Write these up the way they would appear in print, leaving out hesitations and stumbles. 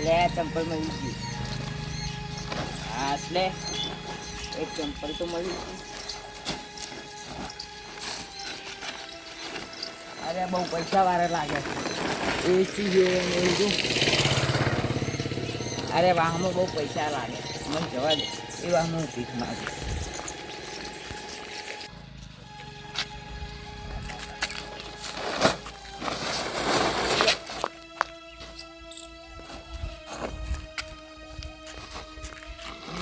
લે ચંપલ મળી ગઈ. હા એટલે એક ચંપલ તો મળી ગઈ. અરે બહુ પૈસા વાળા લાગે છે. એસી જોઈએ ને એવું. અરે વાહમાં બહુ પૈસા લાગે મને જવા દે એ વાહમાં ભીખ માગું.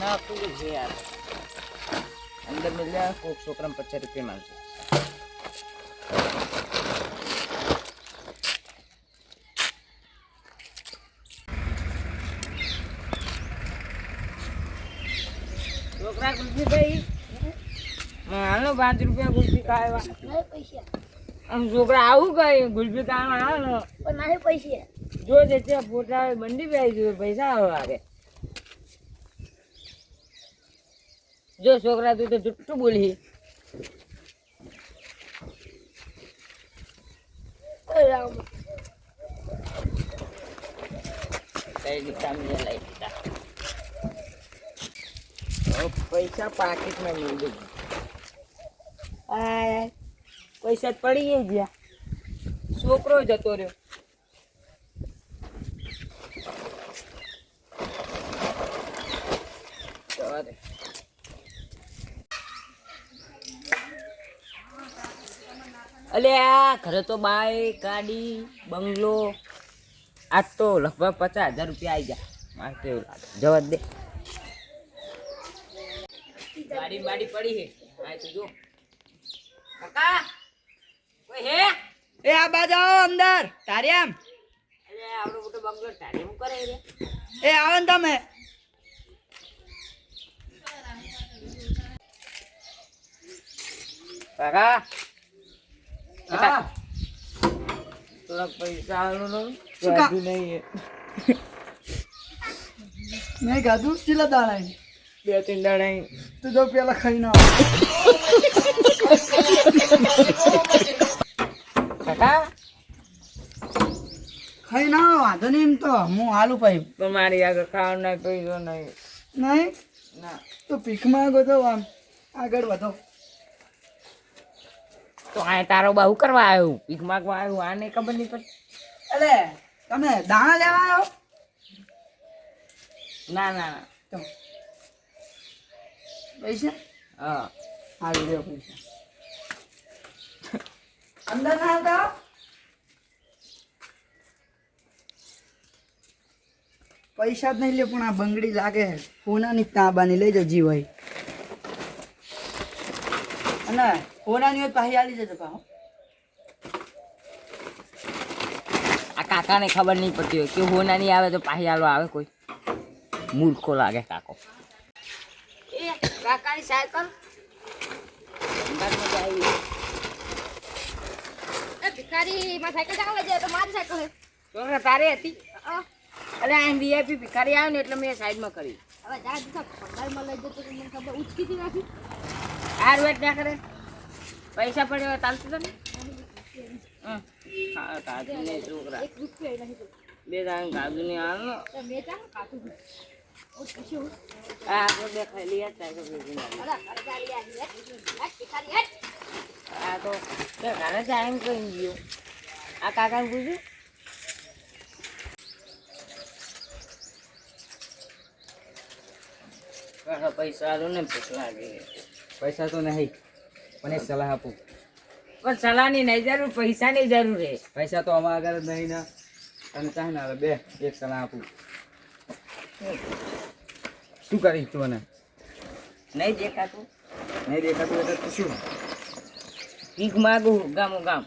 ના પૂરું છે યાર અંદર મિલ્યા કોક છોકરાને 50 રૂપિયા માંગશે. છોકરા ગુલ્ફી ભાઈ હાલો 5 રૂપિયા ગુલ્ફી ખાવા પૈસા. આમ છોકરા આવું કઈ ગુલ્ફી ખાવા હાલો પણ નહીં પૈસા જો છે ફોટા બંડી પે આવી પૈસા આવે. જો છોકરા તું તો જુઠ્ઠું બોલી. પૈસા પાકીટમાં લઈ લીધું. પૈસા પડી ગયા. છોકરો જતો રહ્યો. અલે આ ઘરે તો બાઈક ગાડી બંગલો આજ તો લગભગ 50,000 રૂપિયા આવી ગયા. મારે તો એવું લાગે જવા દે. ગાડી બાડી પડી હે આ તો જો કાકા કોઈ હે એ આ બાજુ આવો અંદર તારિયામ. અરે આવડો મોટો બંગલો તારિયામ કરે રે. એ આવો ને તમે. કાકા હા થોડા પૈસા આલો ગાધું નહીં મેં ગાધું કેટલા દાડા 2-3 દાડા તું જો પેલા ખાઈ ના કાકા ખાઈ ના વાંધો નહીં એમ તો હું આલુ પાઈ પણ મારી આગળ ખાવાનું નહીં પૈસો નહીં. નહીં ના તો ભીખ માંગો તો આમ આગળ વધો. તો આ તારો બહુ કરવા આવ્યો ભીખ માંગવા આવ્યો આને ખબર નહીં પડતી. અલે તમે દાણા લેવા આવ્યો? ના ના ના તો પૈસા હા આવી દો પૈસા અંદર ના આવતા. પૈસા જ નહીં લે પણ આ બંગડી લાગે સોનાની તાંબાની લઈ જજી ભાઈ અને સોનાની હોય પાછી આલી જજો પાછો. આ કાકાને ખબર નહીં પડતી હોય કે હોના નહીં આવે તો પાહી આલો આવે કોઈ મૂર્ખો લાગે કાકો. એ કાકાની સાયકલ ભિખારી માં સાયકલ ચાલે છે તો મારી સાયકલ છે. છોકરા તારે હતી. અલે આ વીઆઈપી ભિખારી આવ્યો ને એટલે મેં સાઈડમાં કરી. હવે જા દીધા પગારમાં લઈ જતો તો મને ખબર ઉચકી નાખી. આ રૂટ ના કરે પૈસા પડ્યો ચાલતું તો ને હા કાજુ ને છોકરા 1 રૂપિયા નહીં. 2 દાણ કાજુ ને હાલ તો મેં ચાલ કાતું ઓ પૂછ્યું આ આપણે બે ખાઈ લઈએ સાયકલ ભેગી નાખી. અરે અરે ગાડી આવી હે ભિખારી હે આ તો ઘરે જાય એમ કહી ગયો. આ કાકાને પૂછ્યું કાકા પૈસા આલો ને ભૂખ લાગે. પૈસા તો નહીં પણ એક સલાહ આપું. પણ સલાહની નહીં જરૂર પૈસાની જરૂર છે. પૈસા તો અમારા આગળ જ નહીં ને તને ચાહે ને બે એક સલાહ આપું. શું કરીશ તું મને નહીં દેખાતું નહીં દેખાતું એટલે તું શું ભીખ માગું ગામો ગામ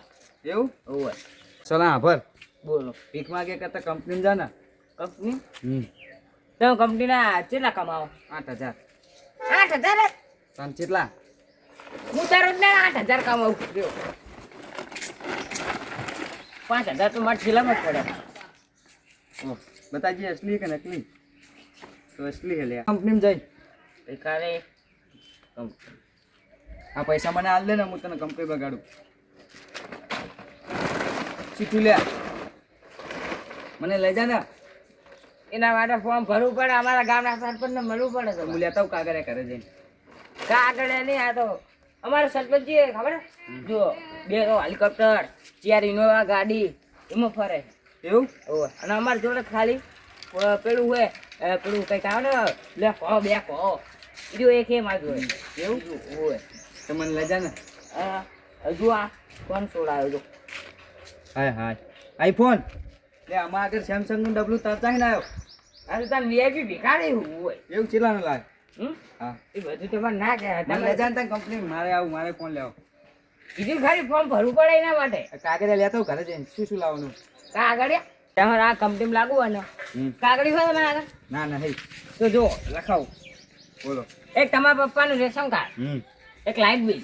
એવું હોય. સલાહ ભર બોલો ભીખ માગે કરતા કંપની જા ને. કંપની તમે કંપનીના કેટલા કમાવો? 8,000. 8,000 તને કેટલા? હું તારો જ ને 8,000 કમાવું છું. 5,000 તો મારે છેલ્લામાં જ પડે. ઓહ બતાજી અસલી કે નકલી? તો અસલી હે લે. કંપનીમાં જઈ કાલે આ પૈસા મને આલ દે ને હું તને કંપની બગાડું. સીધું લે મને લઈ જા ને. એના માટે ફોર્મ ભરવું પડે, અમારા ગામના સરપંચને મળવું પડે તો તો હું લેતા આવું કાગળિયા ઘરે જઈને. કાગળ નહીં, આ તો અમારા સરપંચ ખબર છે? જો 2 હેલિકોપ્ટર, 4 ઇનોવા ગાડી એમાં ફરે એવું? ઓય. અને અમારી જોડે ખાલી પેલું હોય પેલું કંઈક આવે ને લે કહો બે કહો બીજું એક એ મારું હોય એવું? હોય. તો મને લઈ જા ને. હજુ આ કોણ છોડાયો જો હાય હાય આઈફોન લે આમાં આગળ સેમસંગ નું ડબલું તરતા ને આવ્યો. આ તો તાર વીઆઈપી ભિખારી હોય. એવું ચેલાનું લાગે? હા એ બધું તમારે ના કહેવાય. મને લઈ તમે જા ને તારી કંપની મારે આવું, મારે ફોન લેવો. કીધું ખાલી ફોર્મ ભરવું પડે એના માટે. કાગળિયા લેતા આવું ઘરે જઈને. શું શું લાવવાનું? કાગળિયા તમારે આ કંપનીમાં લાગુ હોય ને કાગળી હોય તમારે આગળ ના ના હે તો જો લખાવું. બોલો. એક તમારા પપ્પાનું રેશન કાર્ડ, એક લાઇટ બિલ,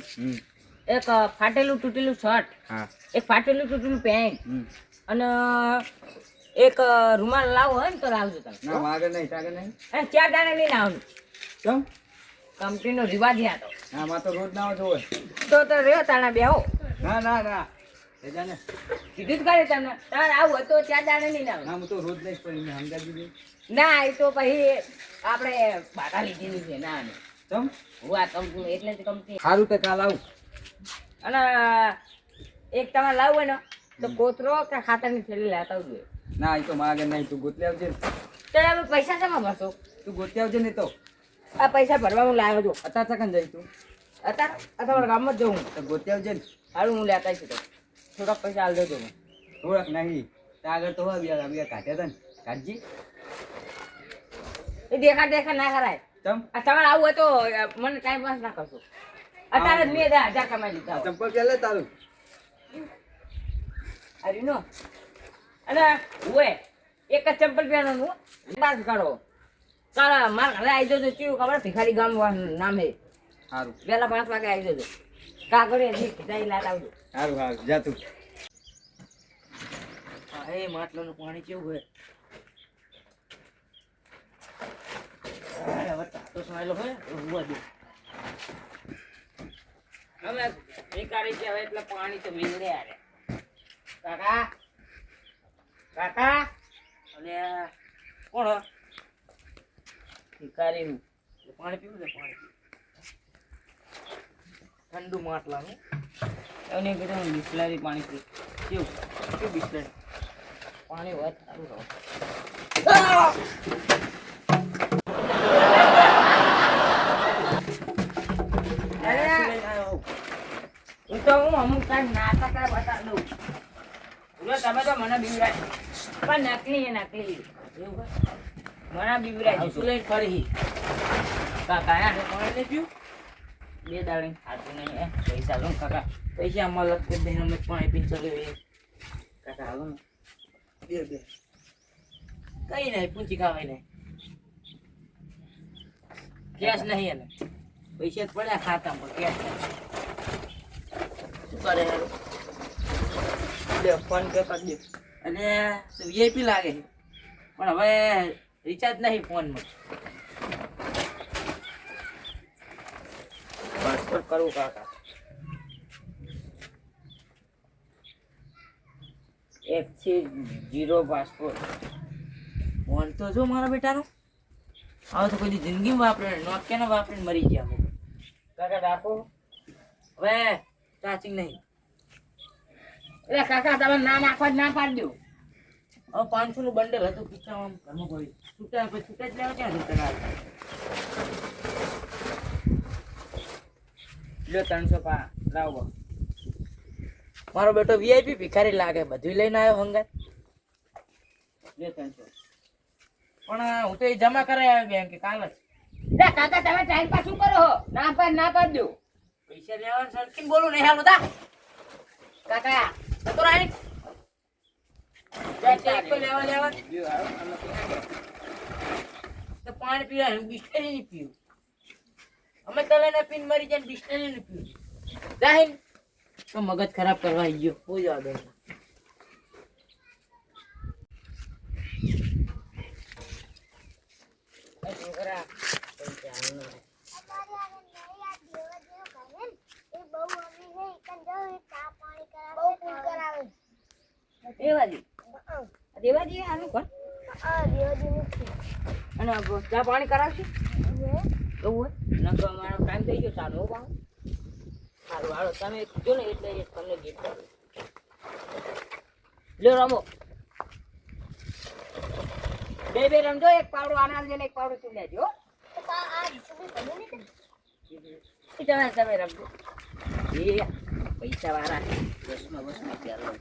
એક ફાટેલું તૂટેલું શર્ટ, હા. એક ફાટેલું તૂટેલું પેન્ટ હમ. અને એક રૂમાલ લાવો હોય ને તો લાવજો તમે. ના આગળ નહીં, આગળ નહીં. અને 4 દાણા લઈને આવવાનું. કેમ? કંપનીનો રિવાજ યા તો ના માં તો રોજ ના આવતો હોય. તો રહ્યો તાણા બેહો. ના ના ના લઈ જા ને. કીધું જ કરે તમને તારે આવું હોય તો 4 દાણા લઈને આવવાનું. ના હું તો રોજ નહીં પણ મેં સમજાવી દીધું. ના એ તો પછી આપણે બાધા લીધેલી છે ના નહીં. કેમ? હું આ કંપની એટલે જ કંપની. સારું તો કાલ આવું. અને એક તમારે લાવવું હોય ને તો કોતરો કે ખાતરની થેલી લેતા આવજો. ના એ તો માગે નહીં, તું ગોતલી આવજે ને. તો તમે પૈસા શેમાં ભરશો? તું ગોતી આવજે ને તો. આ પૈસા ભરવા હું લાવ્યો છું અત્યારે ચકન જઈ તું અત્યારે તમારા ગામમાં જ જવું. તો ગોતી આવજે ને. સારું હું લેતા આવીશ તો થોડાક પૈસા હાલ દેજો મને. થોડાક નહીં ત્યાં આગળ તો હોય બીજા કાઢ્યા હતા ને કાઢજી. એ દેખા ના કરાય. ચમ આ તમારે આવું હોય તો મને ટાઈમ પાસ ના કરશો. અત્યારે જ મેં 10,000 કમાઈ લીધા હોય. ચંપલ પહેલે તારું. અરે નો અને હોય એક જ ચંપલ પહેરવાનું બસ કરો. કાલે મારા ઘરે આવી જજો. કેવું ખબર ભિખારી ગામ નામે સારું વહેલા 5 વાગે આવી જજો. કાગળે જઈ લાટ આવજો. સારું સારું જા તું. હા એ માટલાનું પાણી કેવું હોય. હવે તાતો સ્માઈલો હોય ઉભો દે. હવે ભિખારી છે હવે એટલે પાણી તો વીવડે આરે. કાકા કાકા અને કોણ ભિખારી પાણી પીવું છે પાણી ઠંડુ માટલાનું. એને કીધું બિસ્લરી પાણી પી. કેવું બિસ્લરી પાણી હોય સારું રહો. હું તો અમુક ટાઈમ નાટક બતાવી દઉં. જો તમે તો મને બીવરાય પણ નકલી એ નકલી એવું હોય મને બીવરાય શું લઈને ફરી કાકા યાર પાણી નહીં પીવું. 2 દાડે ખાતું નહીં પૈસા લો કાકા. પૈસા અમારે લગ કરી દઈને અમે પાણી પીને ચાલ્યો. કાકા હાલો ને 2 કઈ નહીં પૂંચી ખાવાય નહીં. કેશ નહીં એને પૈસા જ પડ્યા ખાતામાં કેશ નહીં. શું કરે લે ફોન પે કરી દે. અને વીઆઈપી લાગે છે પણ હવે રિચાર્જ નહીં ફોનમાં. પાસપોર્ટ કરવું કાકા. 1 થી 0 પાસપોર્ટ. ફોન તો જો મારા બેટાનો હવે તો કોઈ દી જિંદગીમાં વાપરે નોકિયાનો વાપરીને મરી ગયા અમે. કાકા રાખો હવે ચાર્જિંગ નહીં. એટલે કાકા તમે ના નાખવા જ ના પાડી દો. હવે 500 નું બંડલ હતું પીછામાં ઘરમાં કોઈ છૂટા પછી છૂટા જ લેવા ક્યાં જતા. લ્યો 300 લાવો. મારો બેટો વીઆઈપી ભિખારી લાગે બધું લઈને આવ્યો હંગાત. લ્યો 300 પણ હું તો એ જમા કરાવી આવ્યો બેંકે કાલ જ. કાકા તમે ટાઈમ પાસ શું કરો? ના પાડ દો. પૈસા લેવાનું સડકીને બોલું નહીં હાલો તા કાકા તો રાઈ લેવા તો પાણી પીવા બિસ્ટરી નહીં પીવું. અમે તલે પીને મરી જાય બિસ્ટરી નહીં પીવું. જાહીન તો મગજ ખરાબ કરવા આવી ગયો. કોઈ જવા દે છોકરા દેવાજી આનું કોણ અને ચા પાણી કરાવશે એવું હોય નકર મારો ટાઈમ થઈ ગયો સારું હો બાબુ સારું હાલો તમે જો ને એટલે તમને ગીફ્ટ કરું લ્યો રમો બે રમજો એક પાવડો આના છે ને એક પાવડો તું લેજો તમે રમજો એ પૈસા વાળા બસમાં ચાલો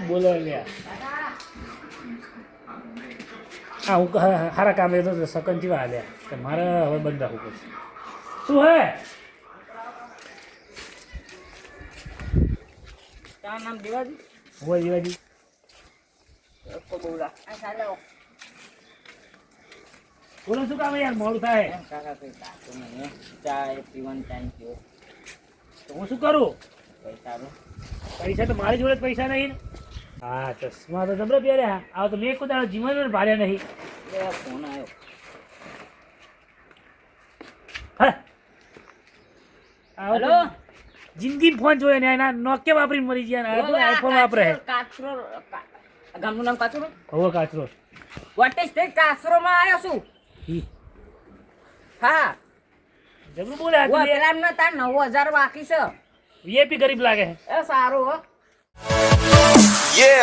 બોલો લ્યા હા હું સારા કામ લેતો તો સકન જેવા હાલ્યા કે મારે હવે બંધ રાખવું પડશે શું હે તારું નામ દેવાજી હોય જીવાજી બોલા આ ચાલો બોલો શું કામ યાર મોડું થાય કાકા કઈ કાચું નહીં ચા પીવાનું ટાઈમ થયો તો હું શું કરું પૈસાનું પૈસા તો મારી જોડે જ પૈસા નહીં ને હા ચશ્મા તો જબરા પહેર્યા આવો તો મેં કોઈ દાડો જીવન ભાડ્યા નહીં ફોન આવ્યો હા આવો તો હેલો જિંદગી ફોન જોયે ને એના નોકિયા વાપરીને મરી ગયા ને આઈફોન વાપરે કાચરો ગામનું નામ કાચરો હવે કાચરો વોટ ઇઝ ધીસ કાચરોમાં આવ્યો છું હા જબરું બોલ્યા ઓ પેલા ના તાર 9000 બાકી છે વીઆઈપી ગરીબ લાગે એ સારું હો Yeah.